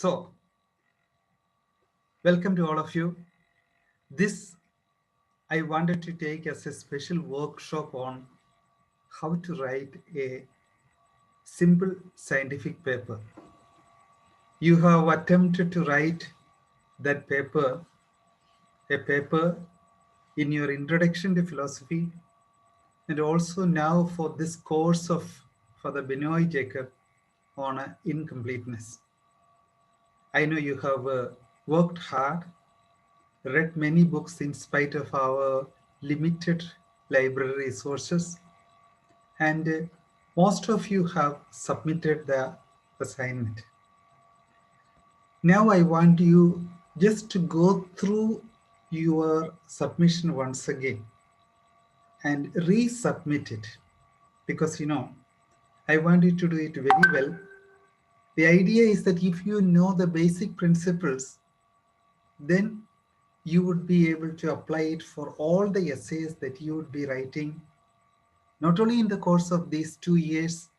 So, welcome to all of you. This I wanted to take as a special workshop on how to write a simple scientific paper. You have attempted to write that paper, a paper in your introduction to philosophy, and also now for this course of Father Benoit Jacob on incompleteness. I know you have worked hard, read many books in spite of our limited library resources, and most of you have submitted the assignment. Now I want you just to go through your submission once again and resubmit it, because I want you to do it very well. The idea is that if you know the basic principles, then you would be able to apply it for all the essays that you would be writing, not only in the course of these 2 years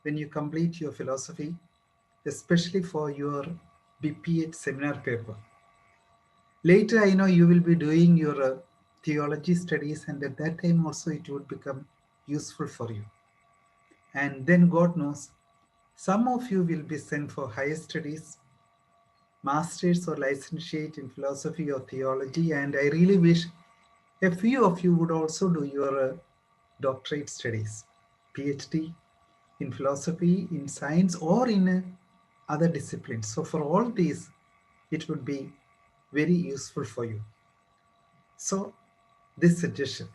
when you complete your philosophy, especially for your BPH seminar paper. Later, I know you will be doing your theology studies, and at that time also it would become useful for you. And then God knows, some of you will be sent for higher studies, master's or licentiate in philosophy or theology, and I really wish a few of you would also do your doctorate studies, PhD in philosophy, in science, or in other disciplines. So for all these, it would be very useful for you. So this suggestion,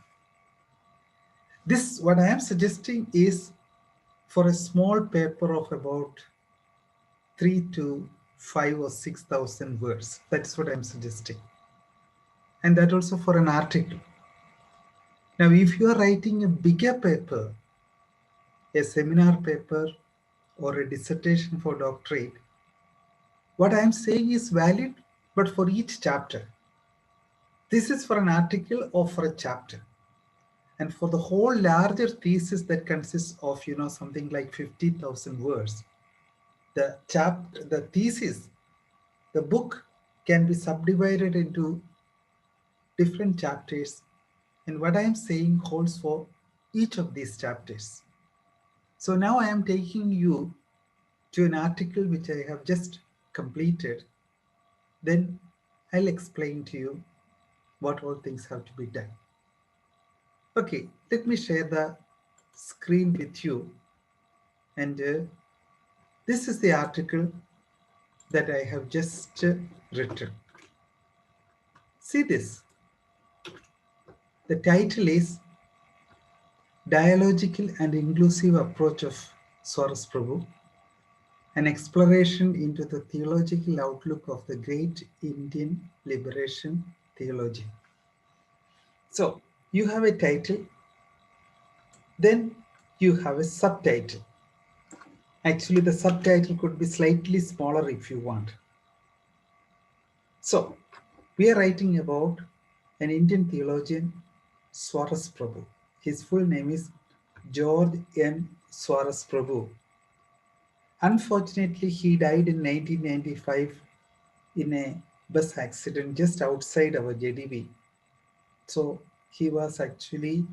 what I am suggesting is for a small paper of about 3 to 5 or 6,000 words. That's what I'm suggesting. And that also for an article. Now, if you are writing a bigger paper, a seminar paper, or a dissertation for doctorate, what I am saying is valid, but for each chapter. This is for an article or for a chapter. And for the whole larger thesis that consists of, something like 50,000 words, the thesis, the book can be subdivided into different chapters. And what I am saying holds for each of these chapters. So now I am taking you to an article which I have just completed. Then I'll explain to you what all things have to be done. Okay, let me share the screen with you. And this is the article that I have just written. See this. The title is Dialogical and Inclusive Approach of Swaras Prabhu, an exploration into the theological outlook of the great Indian liberation theologian. So you have a title, then you have a subtitle. Actually, the subtitle could be slightly smaller if you want. So we are writing about an Indian theologian, Swaras Prabhu. His full name is George N. Swaras Prabhu. Unfortunately, he died in 1995 in a bus accident just outside our JDB. So he was actually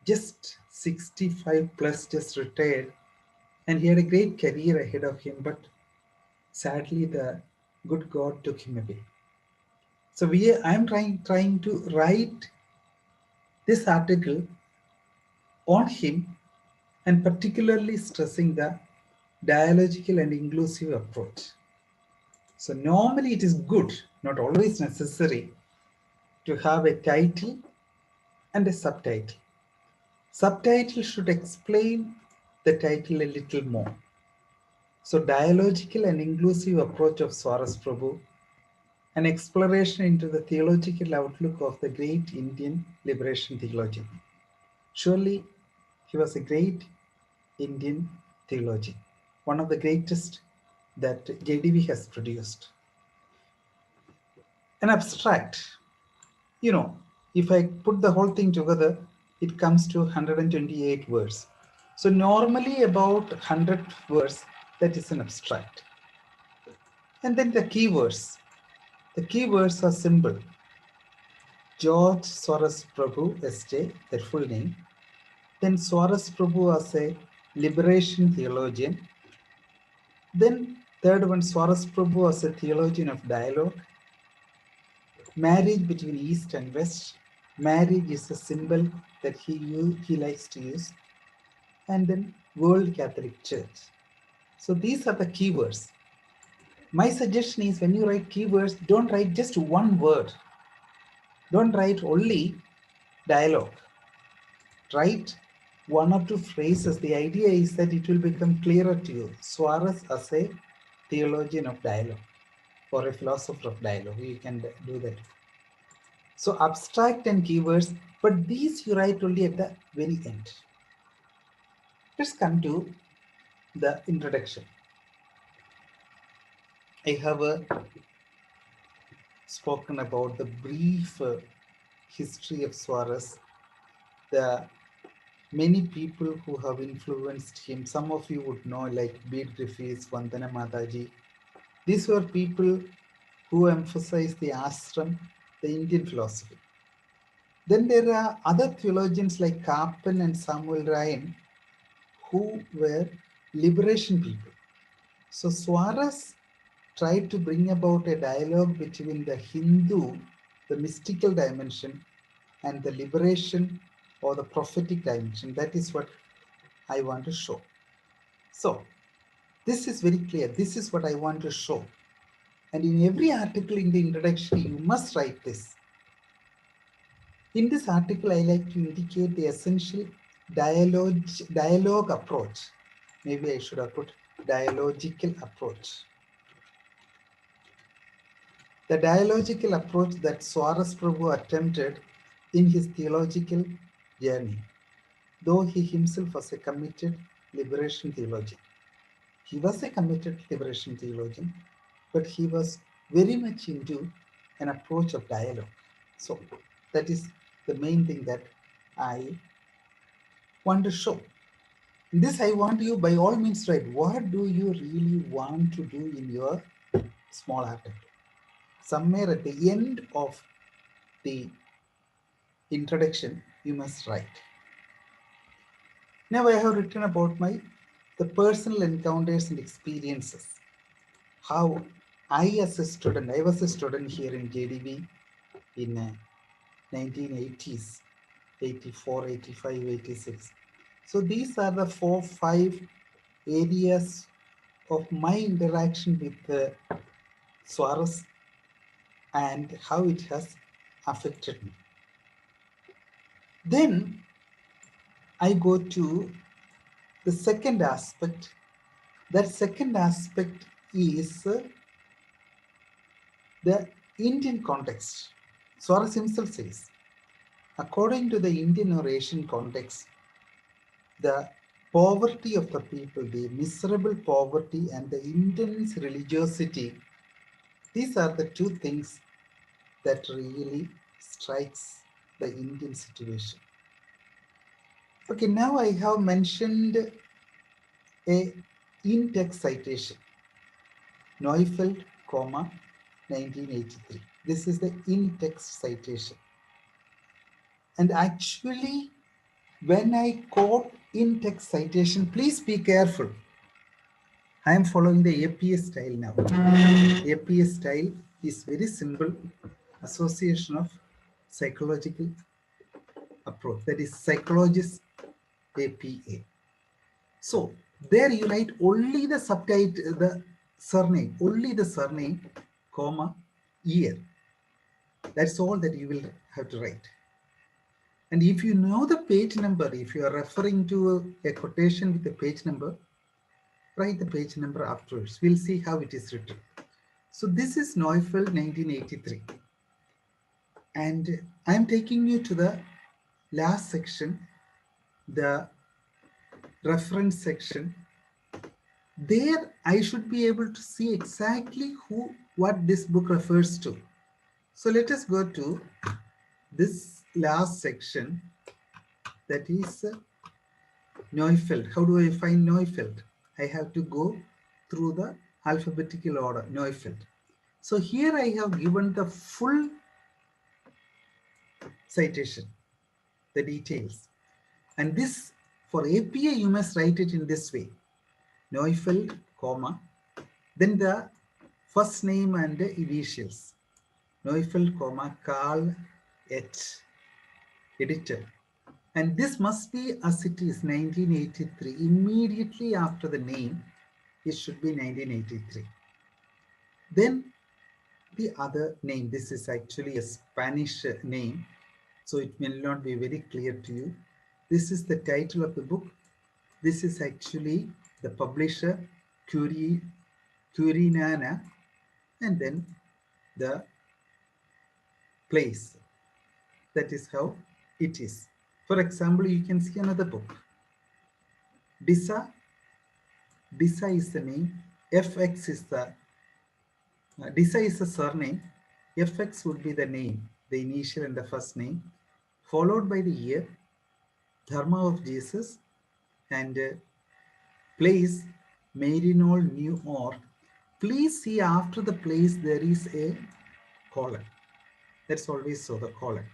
just 65 plus, just retired, and he had a great career ahead of him, but sadly the good God took him away. So I'm trying to write this article on him, and particularly stressing the dialogical and inclusive approach. So normally it is good, not always necessary, to have a title and a subtitle. Subtitle should explain the title a little more. So dialogical and inclusive approach of Swaras Prabhu, an exploration into the theological outlook of the great Indian liberation theologian. Surely he was a great Indian theologian, one of the greatest that JDV has produced. An abstract, if I put the whole thing together, it comes to 128 words. So normally about 100 words, that is an abstract. And then the keywords. The keywords are simple. George Soros Prabhu, SJ, their full name. Then Soros Prabhu as a liberation theologian. Then third one, Soros Prabhu as a theologian of dialogue. Marriage between East and West. Marriage is a symbol that he likes to use. And then World Catholic Church. So these are the keywords. My suggestion is when you write keywords, don't write just one word. Don't write only dialogue. Write one or two phrases. The idea is that it will become clearer to you. Suarez as a theologian of dialogue or a philosopher of dialogue, you can do that. So abstract and keywords, but these you write only at the very end. Let's come to the introduction. I have spoken about the brief history of Suarez, the many people who have influenced him. Some of you would know, like Beat Griffiths, Vandana Mataji. These were people who emphasized the ashram, the Indian philosophy. Then there are other theologians like Kaplan and Samuel Ryan who were liberation people. So Suarez tried to bring about a dialogue between the Hindu, the mystical dimension, and the liberation or the prophetic dimension. That is what I want to show. So this is very clear. This is what I want to show. And in every article in the introduction, you must write this. In this article, I like to indicate the essential dialogue approach. Maybe I should have put dialogical approach. The dialogical approach that Swaras Prabhu attempted in his theological journey, though he himself was a committed liberation theologian. He was a committed liberation theologian, but he was very much into an approach of dialogue. So that is the main thing that I want to show. In this, I want you by all means write what do you really want to do in your small article. Somewhere at the end of the introduction, you must write. Now I have written about the personal encounters and experiences. How I as a student, I was a student here in JDV in 1980s, 84, 85, 86. So these are the 4-5 areas of my interaction with Suarez and how it has affected me. Then I go to the second aspect. That second aspect is the Indian context. Suarez himself says, according to the Indian or Asian context, the poverty of the people, the miserable poverty and the intense religiosity, these are the two things that really strikes the Indian situation. Okay, now I have mentioned a in-text citation, Neufeld, 1983. This is the in-text citation. And actually, when I quote in-text citation, please be careful. I am following the APS style now. APS style is very simple association of psychological approach. That is psychologist APA. So there you write only the subtitle, the surname, only the surname, comma, year. That's all that you will have to write. And if you know the page number, if you are referring to a quotation with the page number, write the page number afterwards. We'll see how it is written. So this is Neufeld 1983. And I'm taking you to the last section, the reference section. There I should be able to see exactly what this book refers to. So let us go to this last section, that is Neufeld. How do I find Neufeld? I have to go through the alphabetical order, Neufeld. So here I have given the full citation, the details. And this, for APA, you must write it in this way. Neufeld, comma, then the first name and the initials. Neufeld, comma, Carl H. Editor. And this must be as it is 1983. Immediately after the name, it should be 1983. Then the other name, this is actually a Spanish name, so it will not be very clear to you. This is the title of the book. This is actually the publisher, Curinana, and then the place. That is how it is. For example, you can see another book. Disa is the name. FX is the Disa is the surname. FX would be the name, the initial and the first name, followed by the year, Dharma of Jesus, and place, Marinol, New York. Please see after the place there is a colon. That's always so, the colon.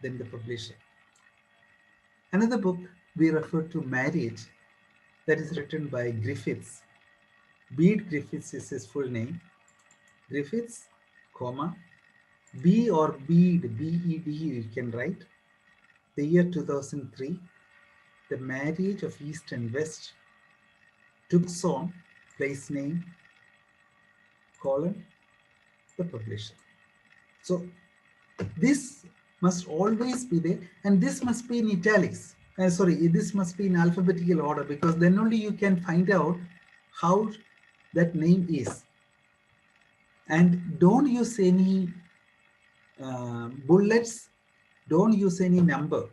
Then the publisher. Another book we refer to Marriage, that is written by Griffiths. Bede Griffiths is his full name. Griffiths, comma, B or Bede, B-E-D you can write. The year 2003, the marriage of East and West, Tucson, place name, colon, the publisher. So this must always be there, and this must be in italics. This must be in alphabetical order, because then only you can find out how that name is. And don't use any bullets, don't use any number.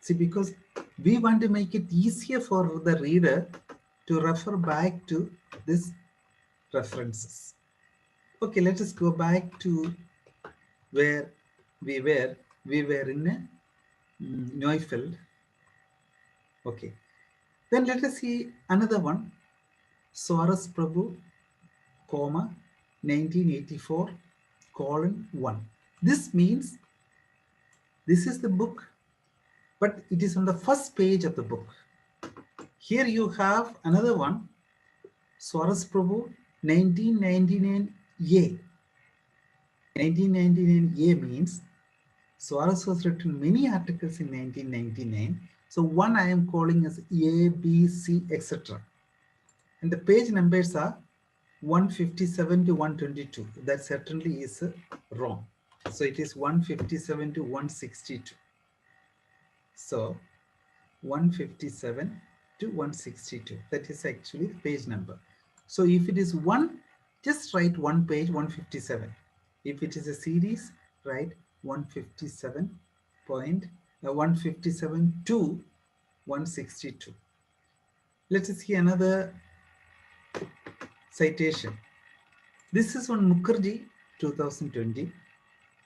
See, because we want to make it easier for the reader to refer back to these references. Okay, let us go back to where we were. We were in Neufeld. Okay, then let us see another one. Swaras Prabhu, comma, 1984, colon 1. This means this is the book, but it is on the first page of the book. Here you have another one, Swaras Prabhu, 1999A. 1999A means Swaras was written many articles in 1999. So one I am calling as A, B, C, etc. And the page numbers are 157 to 122. That certainly is wrong. So it is 157 to 162. So 157 to 162. That is actually the page number. So if it is one, just write one page, 157. If it is a series, write 157 to 162. Let us see another citation. This is on Mukherjee, 2020.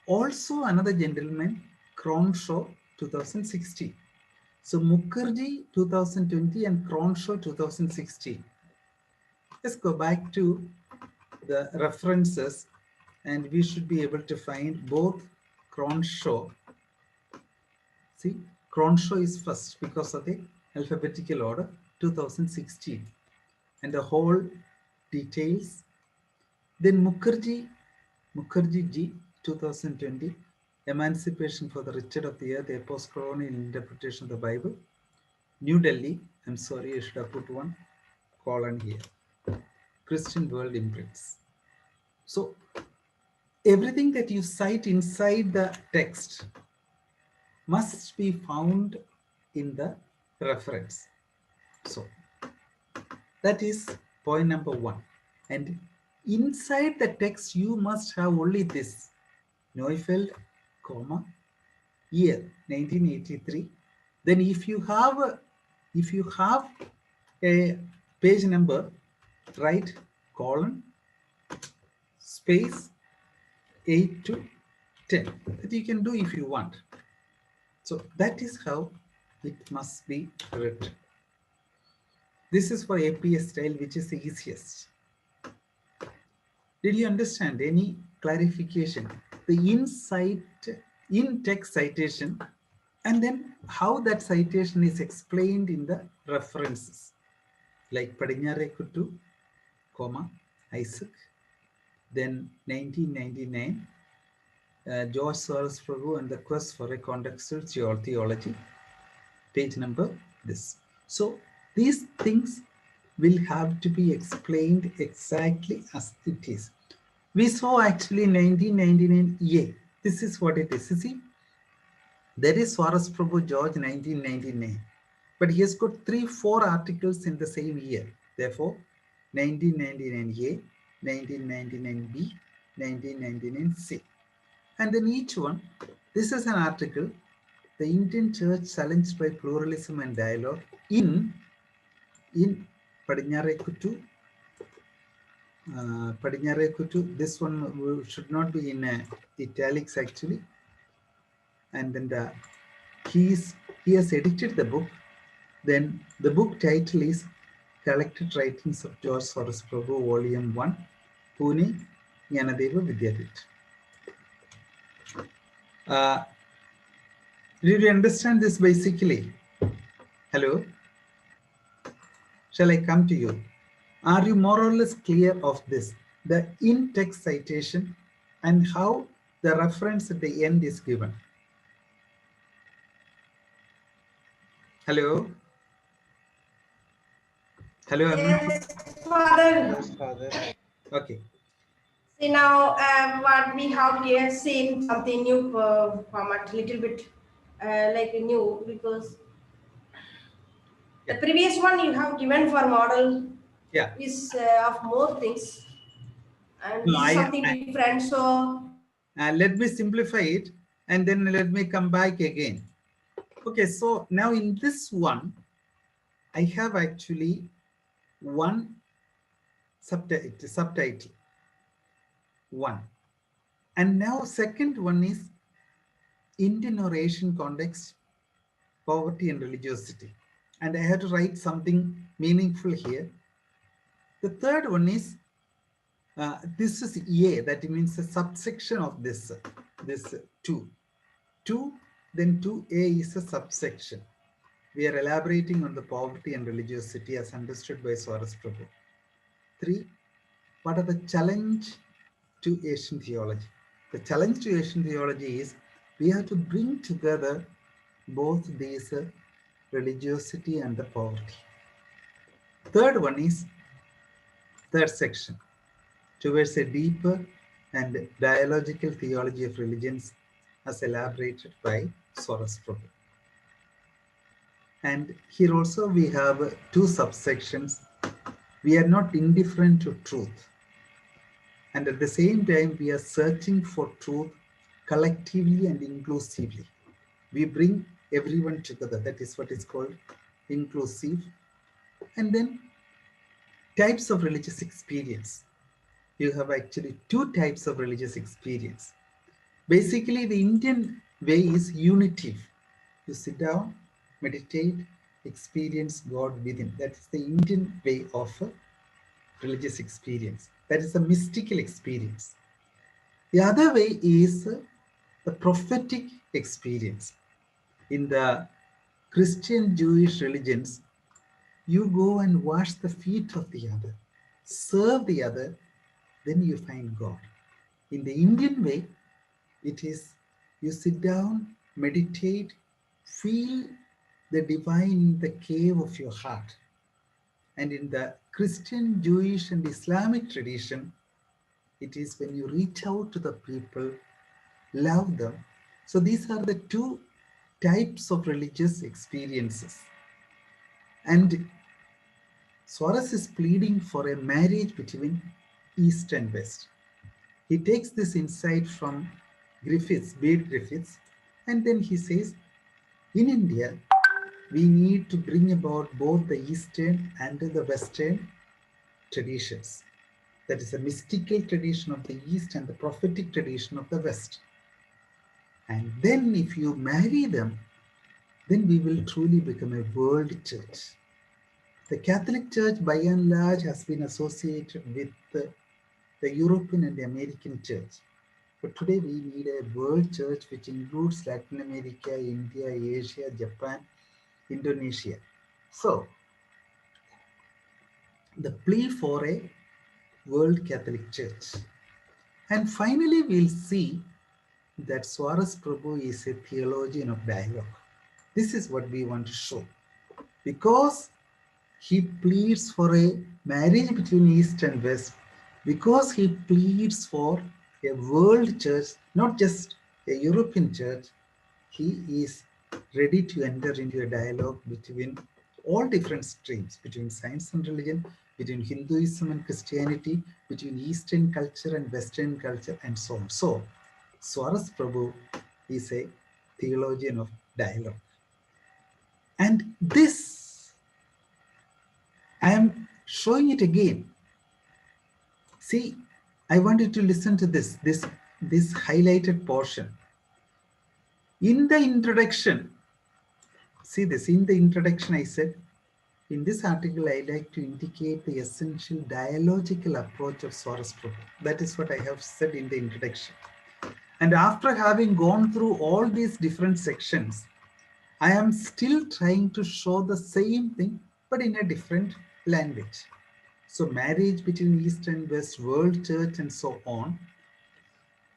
Also another gentleman, Cronshaw, 2016. So Mukherjee 2020 and Cronshaw 2016. Let's go back to the references, and we should be able to find both Cronshaw. See, Cronshaw is first because of the alphabetical order, 2016. And the whole details. Then Mukherjee G, 2020, Emancipation for the Richard of the Earth, a post-colonial interpretation of the Bible. New Delhi, I'm sorry, I should have put one colon here. Christian World Imprints. So everything that you cite inside the text must be found in the reference. So that is point number one. And inside the text, you must have only this, Neufeld, comma, year 1983. Then if you have a page number, write colon, space, 8 to 10. That you can do if you want. So that is how it must be written. This is for APA style, which is the easiest. Did you understand any clarification? The in-text citation, and then how that citation is explained in the references, like Padinyare Kuttu, comma, Isaac, then 1999, George Soros Prabhu and the Quest for a Contextual Theology, page number this. So these things will have to be explained exactly as it is. We saw actually 1999A. This is what it is. You see, there is Swaras Prabhu George 1999. But he has got 3-4 articles in the same year. Therefore, 1999A, 1999B, 1999C. And then each one, this is an article, the Indian Church challenged by pluralism and dialogue in Padinyare Kuttu. Padinyare Kuttu, this one should not be in italics actually. And then he has edited the book. Then the book title is Collected Writings of George Soros Prabhu, Volume 1, Pune, Jnanadeva Vidyapith. Did you understand this basically? Hello? Shall I come to you? Are you more or less clear of this? The in-text citation and how the reference at the end is given. Hello? Hello, Yes, Father. Yes, Father. Okay. See now, what we have here seen something new format, little bit like new because the previous one you have given for model is of more things, and No, this is something different. So let me simplify it and then let me come back again. Okay, so now in this one, I have actually one subtitle, one. And now second one is Indian or Asian context, poverty and religiosity. And I had to write something meaningful here. The third one is, this is A, that means a subsection of this 2. 2, then 2A is a subsection. We are elaborating on the poverty and religiosity as understood by Swaras Prabhu. 3, what are the challenge to Asian theology? The challenge to Asian theology is we have to bring together both these religiosity and the poverty. Third one is, third section, towards a deeper and dialogical theology of religions as elaborated by Swaras Prabhu. And here also we have 2 subsections. We are not indifferent to truth. And at the same time, we are searching for truth collectively and inclusively. We bring everyone together. That is what is called inclusive. And then types of religious experience. You have actually 2 types of religious experience. Basically, the Indian way is unitive. You sit down, meditate, experience God within. That is the Indian way of religious experience. That is a mystical experience. The other way is the prophetic experience. In the Christian Jewish religions, you go and wash the feet of the other, serve the other, then you find God. In the Indian way, it is you sit down, meditate, feel the divine in the cave of your heart. And in the Christian, Jewish, and Islamic tradition, it is when you reach out to the people, love them. So these are the 2 types of religious experiences. And Swaras is pleading for a marriage between East and West. He takes this insight from Bede Griffiths, and then he says, in India, we need to bring about both the Eastern and the Western traditions. That is a mystical tradition of the East and the prophetic tradition of the West. And then if you marry them, then we will truly become a world church. The Catholic Church, by and large, has been associated with the European and the American church. But today we need a world church which includes Latin America, India, Asia, Japan, Indonesia. So the plea for a world Catholic Church. And finally, we'll see that Swaras Prabhu is a theologian of dialogue. This is what we want to show. Because he pleads for a marriage between East and West, because he pleads for a world church, not just a European church, he is ready to enter into a dialogue between all different streams, between science and religion, between Hinduism and Christianity, between Eastern culture and Western culture, and so on. So, Swaras Prabhu is a theologian of dialogue. And this, I am showing it again. See, I want you to listen to this highlighted portion. In the introduction, see this, in the introduction I said, in this article I like to indicate the essential dialogical approach of Swaras Prabhu. That is what I have said in the introduction. And after having gone through all these different sections, I am still trying to show the same thing, but in a different language. So marriage between East and West, world church, and so on.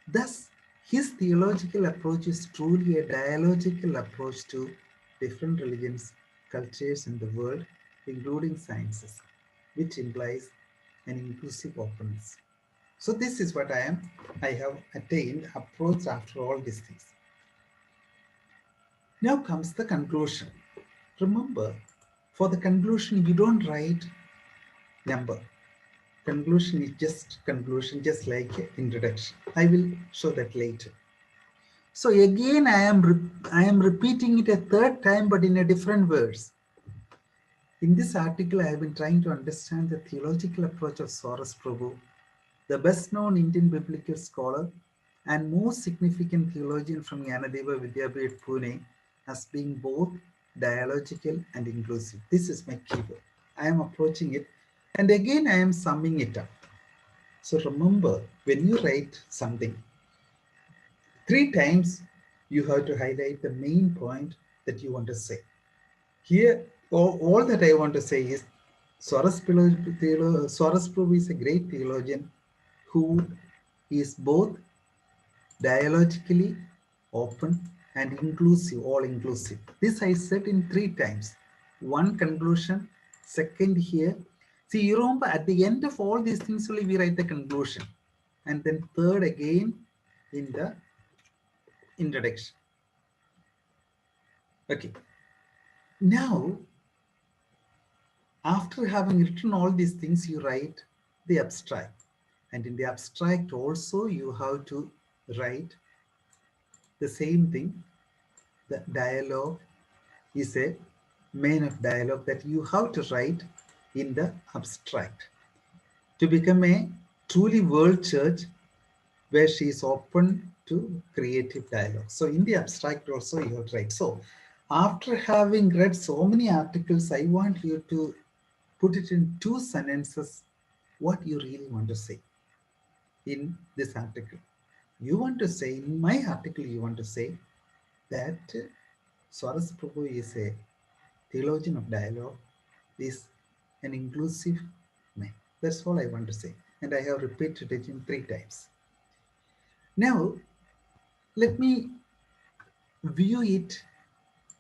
Thus, his theological approach is truly a dialogical approach to different religions, cultures in the world, including sciences, which implies an inclusive openness. So this is what I have attained, approach after all these things. Now comes the conclusion. Remember, for the conclusion, you don't write number. Conclusion is just conclusion, just like introduction. I will show that later. So again, I am repeating it a third time, but in a different words. In this article, I have been trying to understand the theological approach of Swaras Prabhu, the best-known Indian biblical scholar and most significant theologian from Jnanadeva Vidyapith, Pune, as being both dialogical and inclusive. This is my keyword. I am approaching it, and again, I am summing it up. So remember, when you write something, 3 times you have to highlight the main point that you want to say. Here, all that I want to say is Swaras Prabhu is a great theologian who is both dialogically open and inclusive, all inclusive. This I said in 3 times. One conclusion, second here. See, you remember at the end of all these things only we write the conclusion. And then third again in the introduction. Okay. Now, after having written all these things, you write the abstract. And in the abstract also, you have to write the same thing. The dialogue is a main of dialogue that you have to write in the abstract. To become a truly world church where she is open to creative dialogue. So in the abstract also you have to write. So after having read so many articles, I want you to put it in 2 sentences what you really want to say in this article. You want to say, in my article, you want to say that Swaras Prabhu is a theologian of dialogue, is an inclusive man. That's all I want to say. And I have repeated it in 3 times. Now, let me view it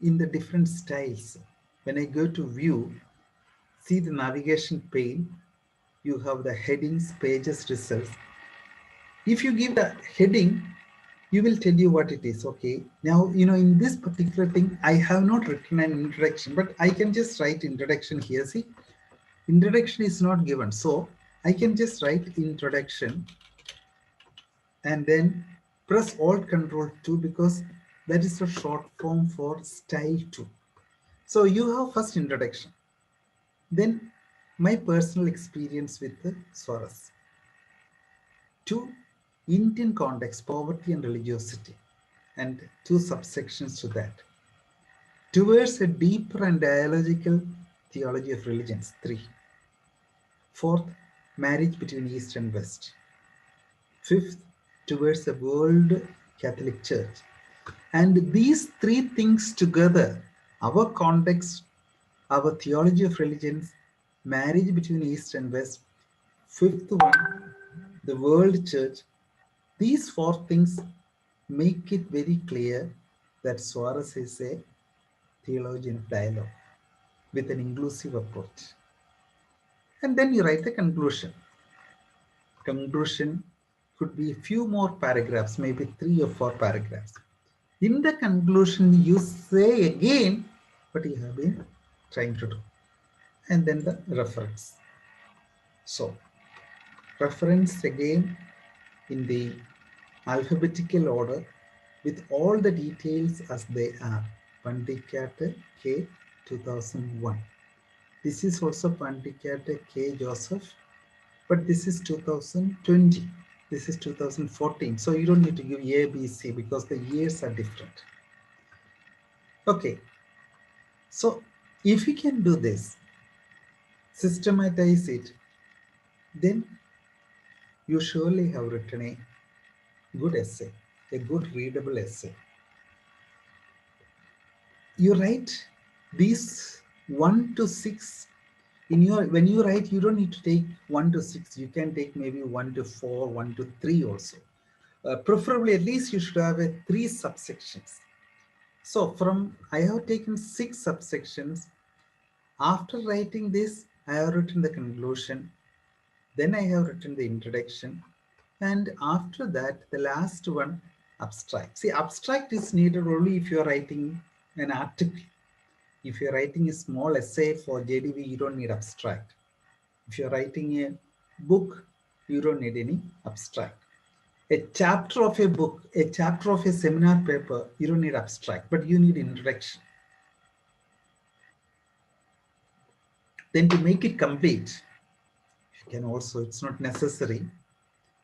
in the different styles. When I go to view, see the navigation pane, you have the headings, pages, results. If you give the heading, you will tell you what it is. Okay. Now, in this particular thing, I have not written an introduction, but I can just write introduction here. See, introduction is not given. So I can just write introduction and then press Alt Control 2 because that is a short form for style 2. So you have first introduction. Then my personal experience with the Swaras. 2. Indian context, poverty and religiosity, and 2 subsections to that. Towards a deeper and dialogical theology of religions, 3. Fourth, marriage between East and West. fifth towards the world Catholic Church. And these three things together, our context, our theology of religions, marriage between East and West, fifth one, the world church, these four things make it very clear that Suarez is a theologian of dialogue with an inclusive approach. And then you write the conclusion. Conclusion could be a few more paragraphs, maybe 3 or 4 paragraphs. In the conclusion, you say again what you have been trying to do. And then the reference. So, reference again in the alphabetical order with all the details as they are. Pandikattu K 2001. This is also Pandikattu K Joseph, but this is 2020. This is 2014. So you don't need to give A, B, C because the years are different. Okay. So if you can do this, systematize it, then you surely have written a good essay, a good readable essay. You write these 1 to 6 in your, when you write, you don't need to take 1 to 6. You can take maybe 1 to 4, 1 to 3 also. Preferably, at least you should have a 3 subsections. So from, I have taken 6 subsections. After writing this, I have written the conclusion. Then I have written the introduction. And after that, the last one, abstract. See, abstract is needed only if you are writing an article. If you're writing a small essay for JDV, you don't need abstract. If you're writing a book, you don't need any abstract. A chapter of a book, a chapter of a seminar paper, you don't need abstract, but you need introduction. Then to make it complete, you can also, it's not necessary,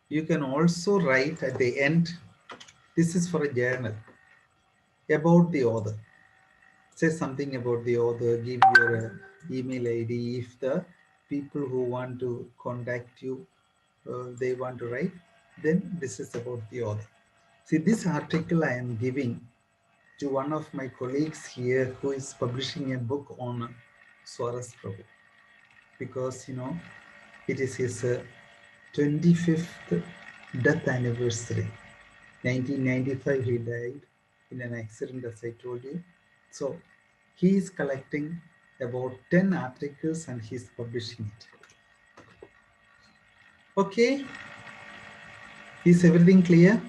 you can also write at the end, this is for a journal, about the author. Say something about the author, give your email ID. If the people who want to contact you, they want to write, then this is about the author. See, this article I am giving to one of my colleagues here who is publishing a book on Swaras Prabhu, because it is his 25th death anniversary. 1995 he died in an accident, as I told you. So he is collecting about 10 articles and he's publishing it. Okay, is everything clear?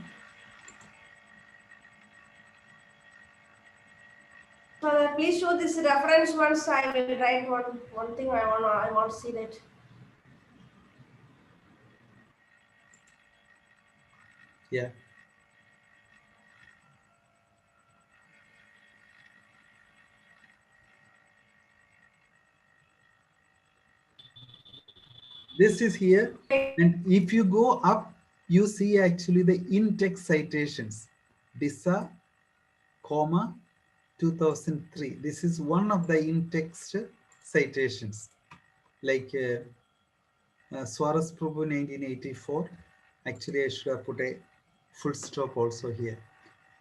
Please show this reference once. I will write one thing. I want to see that. Yeah. This is here, and if you go up, you see actually the in-text citations. DISA, comma, 2003. This is one of the in-text citations. Like Swaras Prabhu 1984. Actually, I should have put a full stop also here.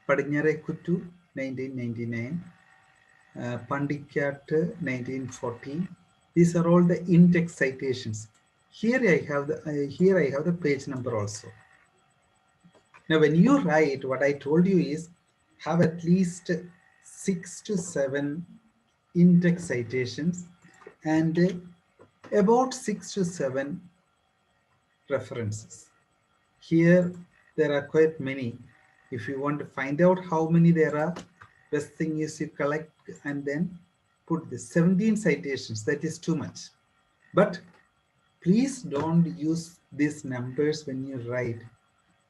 Pandikattu 1999. Pandikattu 1940. These are all the in-text citations. Here I have the page number also. Now, when you write, what I told you is have at least 6 to 7 in-text citations and about 6 to 7 references. Here there are quite many. If you want to find out how many there are, best thing is you collect and then put the 17 citations. That is too much. But please don't use these numbers when you write,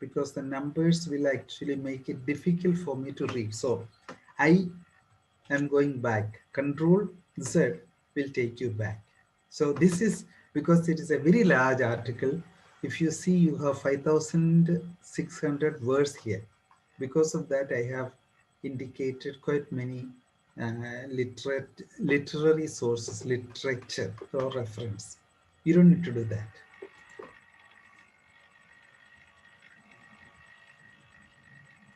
because the numbers will actually make it difficult for me to read. So I am going back. Control Z will take you back. So this is because it is a very large article. If you see, you have 5,600 words here. Because of that, I have indicated quite many literary sources, literature or reference. You don't need to do that.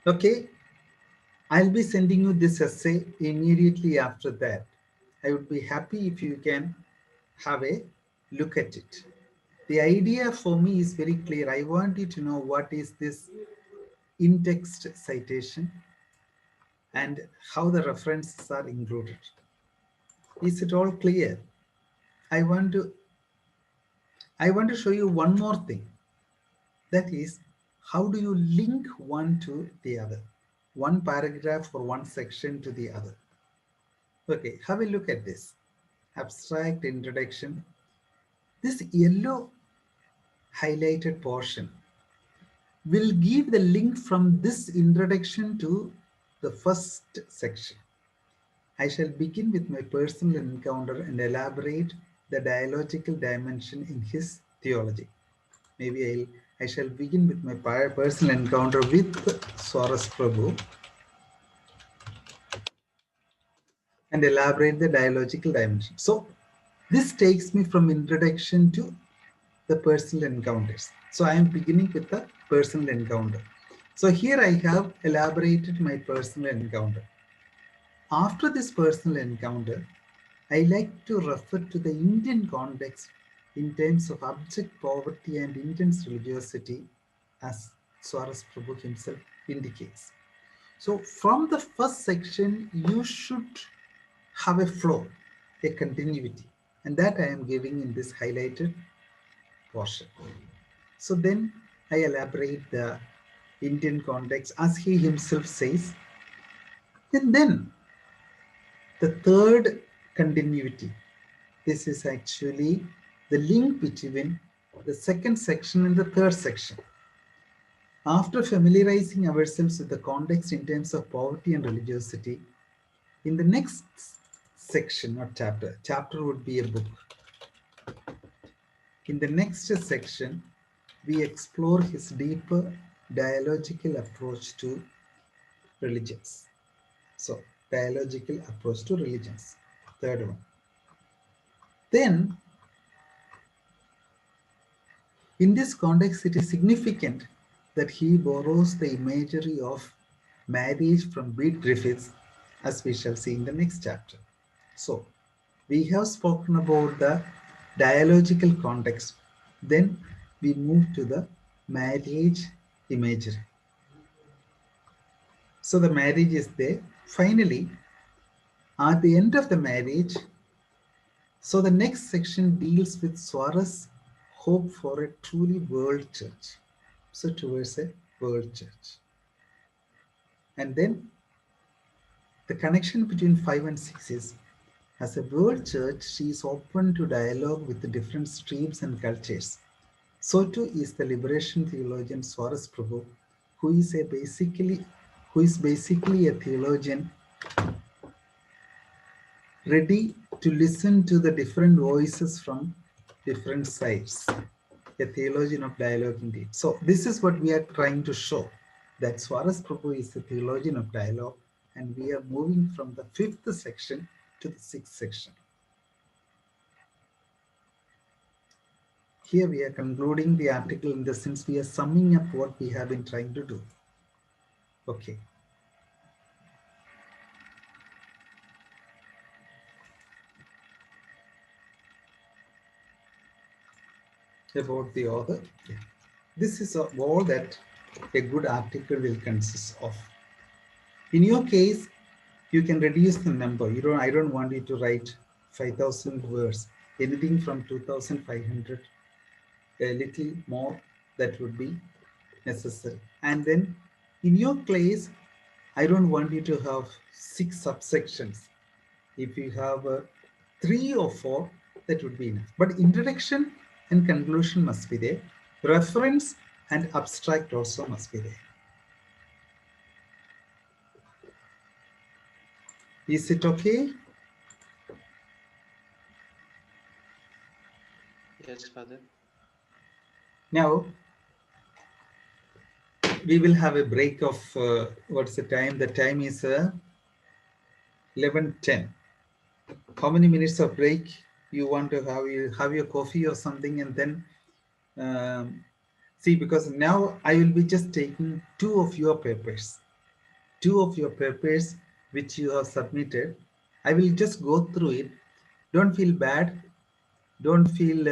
Okay, I'll be sending you this essay immediately after that. I would be happy if you can have a look at it. The idea for me is very clear. I want you to know what is this in-text citation and how the references are included. Is it all clear? I want to I want to show you one more thing. That is, how do you link one to the other? One paragraph or one section to the other. Okay, have a look at this. Abstract introduction. This yellow highlighted portion will give the link from this introduction to the first section. I shall begin with my personal encounter and elaborate the dialogical dimension in his theology. Maybe I shall begin with my personal encounter with Swaras Prabhu and elaborate the dialogical dimension. So this takes me from introduction to the personal encounters. So I am beginning with the personal encounter. So here I have elaborated my personal encounter. After this personal encounter, I like to refer to the Indian context in terms of abject poverty and intense religiosity, as Swaras Prabhu himself indicates. So, from the first section, you should have a flow, a continuity, and that I am giving in this highlighted portion. So, then I elaborate the Indian context as he himself says, and then the third continuity. This is actually the link between the second section and the third section. After familiarizing ourselves with the context in terms of poverty and religiosity, in the next section or chapter would be a book. In the next section, we explore his deeper dialogical approach to religions. So, dialogical approach to religions, third one. Then in this context, it is significant that he borrows the imagery of marriage from Beat Griffiths, as we shall see in the next chapter. So, we have spoken about the dialogical context. Then we move to the marriage imagery. So, the marriage is there. Finally, at the end of the marriage, so the next section deals with Suarez' hope for a truly world church. So towards a world church. And then the connection between 5 and 6 is, as a world church, she is open to dialogue with the different streams and cultures. So too is the liberation theologian Swaras Prabhu, who is basically a theologian ready to listen to the different voices from different sides. A theologian of dialogue indeed. So this is what we are trying to show, that Swaras Prabhu is a theologian of dialogue, and we are moving from the fifth section to the sixth section. Here we are concluding the article in the sense we are summing up what we have been trying to do. Okay. About the author. Yeah. This is all that a good article will consist of. In your case, you can reduce the number. I don't want you to write 5,000 words. Anything from 2,500, a little more, that would be necessary. And then in your case, I don't want you to have 6 subsections. If you have 3 or 4, that would be enough. But introduction and conclusion must be there. Reference and abstract also must be there. Is it okay? Yes, Father. Now, we will have a break of, what's the time? The time is 11:10. How many minutes of break you want to have? You have your coffee or something, and then see, because now I will be just taking 2 of your papers. two of your papers which you have submitted. I will just go through it. Don't feel bad. Don't feel